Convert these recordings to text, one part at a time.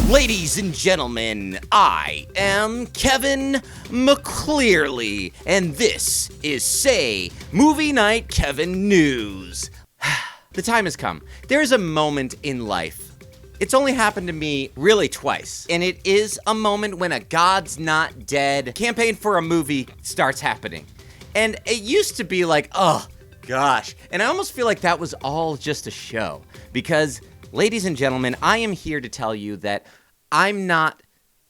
Ladies and gentlemen, I am Kevin McClearly, and this is Say Movie Night Kevin News. The time has come. There's a moment in life. It's only happened to me really twice, and it is a moment when a God's Not Dead campaign for a movie starts happening. And it used to be like, oh, gosh. And I almost feel like that was all just a show. Because, ladies and gentlemen, I am here to tell you that I'm not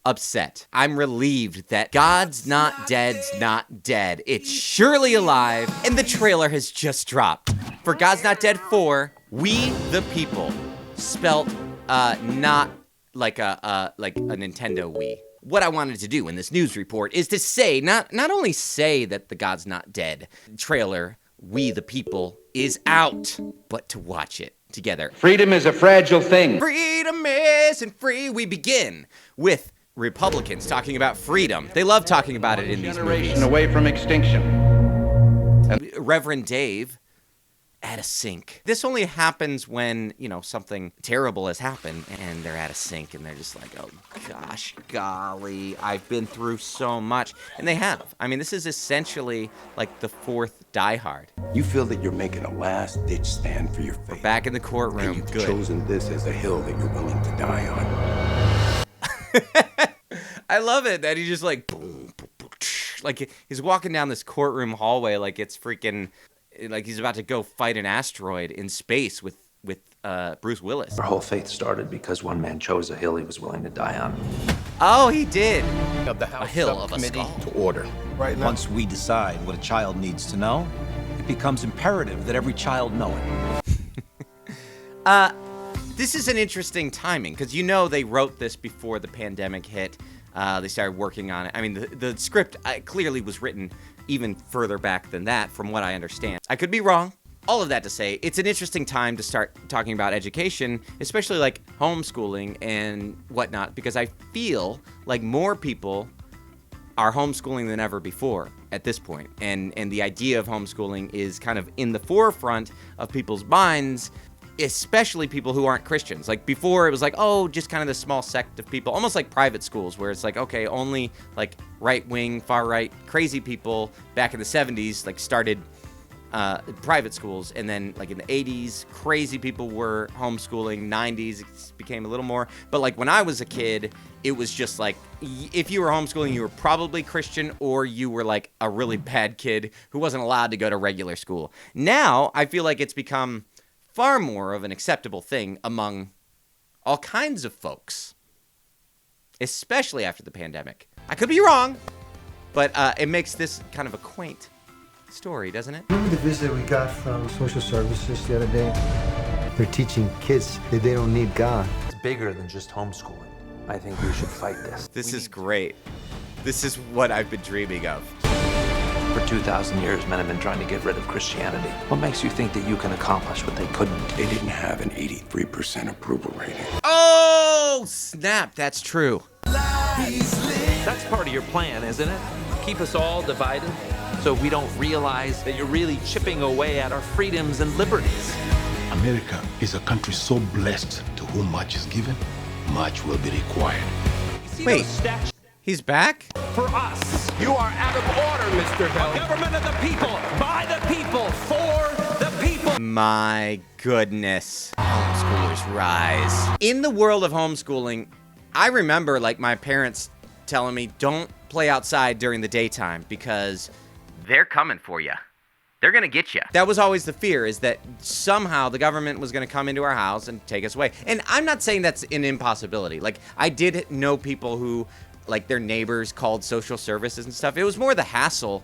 upset. I'm relieved that God's Not Dead's not dead. It's surely alive, and the trailer has just dropped. For God's Not Dead 4, We the People, spelt not like a Nintendo Wii. What I wanted to do in this news report is to say, not only say that the God's Not Dead trailer, We the People, is out, but to watch it together. Freedom is a fragile thing. Freedom isn't free. We begin with Republicans talking about freedom. They love talking about it in these movies. Away from extinction. Reverend Dave at a sink. This only happens when, something terrible has happened and they're at a sink and they're just like, oh gosh, golly, I've been through so much. And they have. I mean, this is essentially like the fourth Die Hard. You feel that you're making a last-ditch stand for your faith. We're back in the courtroom. You've Good. chosen this as a hill that you're willing to die on. I love it that he just like, boom, boom, boom, like he's walking down this courtroom hallway like it's freaking, like he's about to go fight an asteroid in space with Bruce Willis. Our whole faith started because one man chose a hill he was willing to die on. Oh, he did. Of the House A hill of a Subcommittee skull. to order. Right now. Once we decide what a child needs to know, it becomes imperative that every child know it. This is an interesting timing because they wrote this before the pandemic hit. They started working on it. I mean, the script clearly was written even further back than that, from what I understand. I could be wrong. All of that to say, it's an interesting time to start talking about education, especially like homeschooling and whatnot, because I feel like more people are homeschooling than ever before at this point. And the idea of homeschooling is kind of in the forefront of people's minds, especially people who aren't Christians. Like before it was like, oh, just kind of the small sect of people, almost like private schools where it's like, okay, only like right-wing, far-right, crazy people back in the 70s like started private schools. And then like in the 80s, crazy people were homeschooling. 90s, it became a little more. But like when I was a kid, it was just like, if you were homeschooling, you were probably Christian or you were like a really bad kid who wasn't allowed to go to regular school. Now, I feel like it's become far more of an acceptable thing among all kinds of folks, especially after the pandemic. I could be wrong, but it makes this kind of a quaint story, doesn't it? Remember the visit we got from social services the other day? They're teaching kids that they don't need God. It's bigger than just homeschooling. I think we should fight this. This is great. This is what I've been dreaming of. For 2,000 years, men have been trying to get rid of Christianity. What makes you think that you can accomplish what they couldn't? They didn't have an 83% approval rating. Oh, snap. That's true. That's part of your plan, isn't it? Keep us all divided so we don't realize that you're really chipping away at our freedoms and liberties. America is a country so blessed to whom much is given, much will be required. Wait, he's back? For us, you are out of order, Mr. Hill. A government of the people, by the people, for the people. My goodness. Homeschoolers rise. In the world of homeschooling, I remember like my parents telling me, don't play outside during the daytime because they're coming for you. They're going to get you. That was always the fear, is that somehow the government was going to come into our house and take us away. And I'm not saying that's an impossibility. Like, I did know people who, like, their neighbors called social services and stuff. It was more the hassle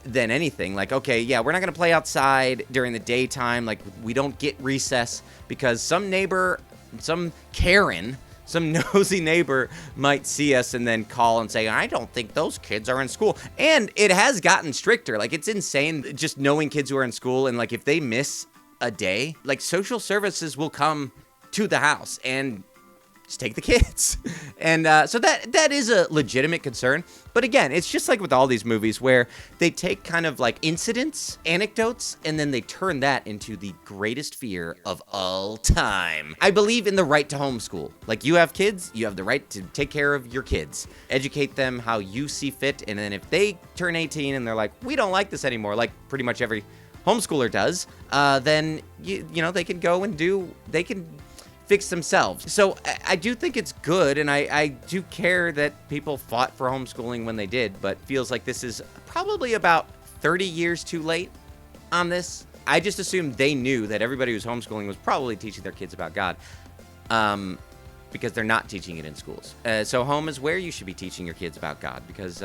than anything. Like, okay, yeah, we're not going to play outside during the daytime. Like, we don't get recess because some neighbor, some Karen, some nosy neighbor might see us and then call and say, I don't think those kids are in school. And it has gotten stricter. Like, it's insane just knowing kids who are in school. And like, if they miss a day, like social services will come to the house and just take the kids. And so that is a legitimate concern. But again, it's just like with all these movies where they take kind of like incidents, anecdotes, and then they turn that into the greatest fear of all time. I believe in the right to homeschool. Like, you have kids, you have the right to take care of your kids. Educate them how you see fit. And then if they turn 18 and they're like, we don't like this anymore, like pretty much every homeschooler does, then, you know, they can go and they can fix themselves. So I do think it's good, and I do care that people fought for homeschooling when they did, but feels like this is probably about 30 years too late on this. I just assumed they knew that everybody who's homeschooling was probably teaching their kids about God, because they're not teaching it in schools. So home is where you should be teaching your kids about God, because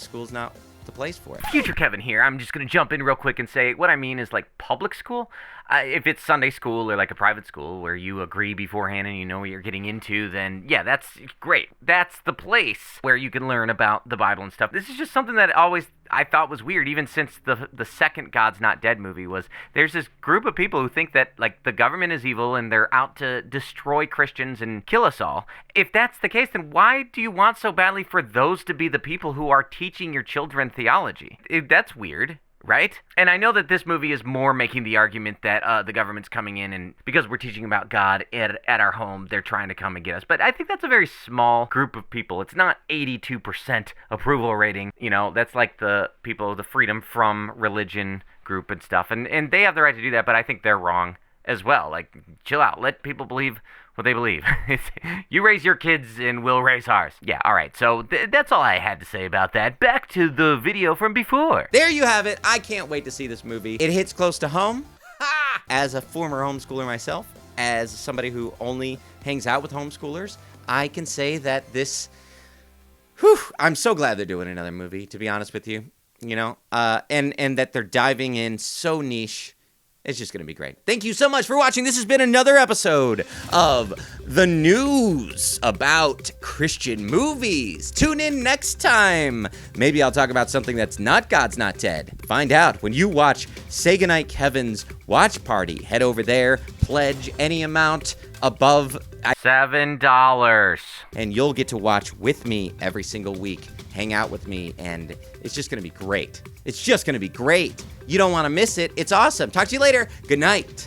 school's not the place for it. Future Kevin here. I'm just going to jump in real quick and say what I mean is like public school. If it's Sunday school or like a private school where you agree beforehand and you know what you're getting into, then yeah, that's great. That's the place where you can learn about the Bible and stuff. This is just something that I thought was weird, even since the second God's Not Dead movie was, there's this group of people who think that like the government is evil and they're out to destroy Christians and kill us all. If that's the case, then why do you want so badly for those to be the people who are teaching your children theology? That's weird. Right? And I know that this movie is more making the argument that the government's coming in and because we're teaching about God at our home, they're trying to come and get us. But I think that's a very small group of people. It's not 82% approval rating. You know, that's like the people, the freedom from religion group and stuff. And they have the right to do that, but I think they're wrong as well. Like, chill out. Let people believe what they believe. You raise your kids and we'll raise ours. Yeah, all right. So that's all I had to say about that. Back to the video from before. There you have it. I can't wait to see this movie. It hits close to home. As a former homeschooler myself, as somebody who only hangs out with homeschoolers, I can say that this... I'm so glad they're doing another movie, to be honest with you. You know? And that they're diving in so niche. It's just going to be great. Thank you so much for watching. This has been another episode of The News about Christian movies. Tune in next time. Maybe I'll talk about something that's not God's Not Dead. Find out when you watch Say Goodnight Kevin's watch party. Head over there, pledge any amount above $7. and you'll get to watch with me every single week. Hang out with me, and it's just going to be great. It's just going to be great. You don't want to miss it. It's awesome. Talk to you later. Good night.